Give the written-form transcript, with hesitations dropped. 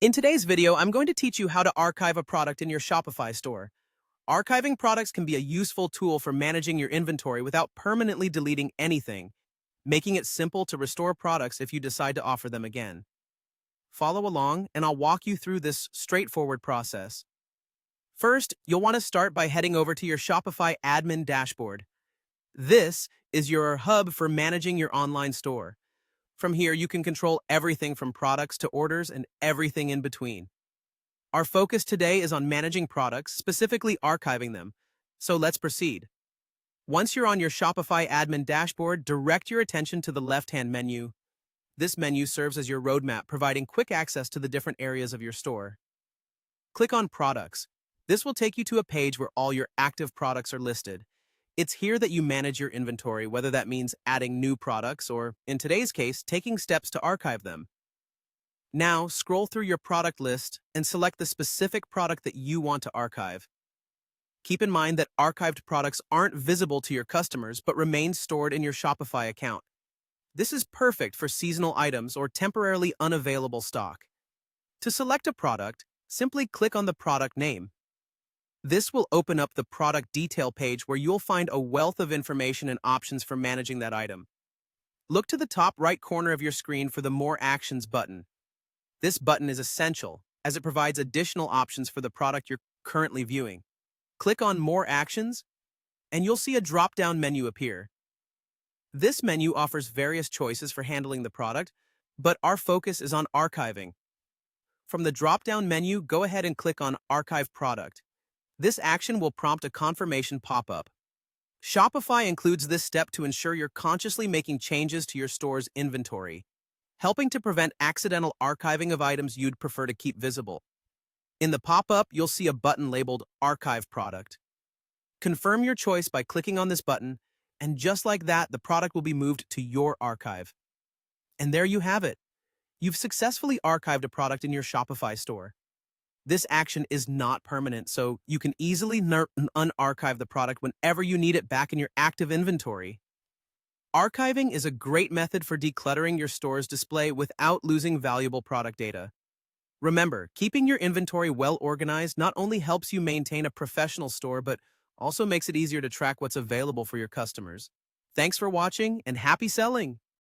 In today's video, I'm going to teach you how to archive a product in your Shopify store. Archiving products can be a useful tool for managing your inventory without permanently deleting anything, making it simple to restore products if you decide to offer them again. Follow along, and I'll walk you through this straightforward process. First, you'll want to start by heading over to your Shopify admin dashboard. This is your hub for managing your online store. From here, you can control everything from products to orders and everything in between. Our focus today is on managing products, specifically archiving them. So let's proceed. Once you're on your Shopify admin dashboard, direct your attention to the left-hand menu. This menu serves as your roadmap, providing quick access to the different areas of your store. Click on Products. This will take you to a page where all your active products are listed. It's here that you manage your inventory, whether that means adding new products or, in today's case, taking steps to archive them. Now, scroll through your product list and select the specific product that you want to archive. Keep in mind that archived products aren't visible to your customers but remain stored in your Shopify account. This is perfect for seasonal items or temporarily unavailable stock. To select a product, simply click on the product name. This will open up the product detail page where you'll find a wealth of information and options for managing that item. Look to the top right corner of your screen for the More Actions button. This button is essential as it provides additional options for the product you're currently viewing. Click on More Actions, and you'll see a drop-down menu appear. This menu offers various choices for handling the product, but our focus is on archiving. From the drop-down menu, go ahead and click on Archive Product. This action will prompt a confirmation pop-up. Shopify includes this step to ensure you're consciously making changes to your store's inventory, helping to prevent accidental archiving of items you'd prefer to keep visible. In the pop-up, you'll see a button labeled Archive Product. Confirm your choice by clicking on this button, and just like that, the product will be moved to your archive. And there you have it. You've successfully archived a product in your Shopify store. This action is not permanent, so you can easily unarchive the product whenever you need it back in your active inventory. Archiving is a great method for decluttering your store's display without losing valuable product data. Remember, keeping your inventory well organized not only helps you maintain a professional store, but also makes it easier to track what's available for your customers. Thanks for watching, and happy selling!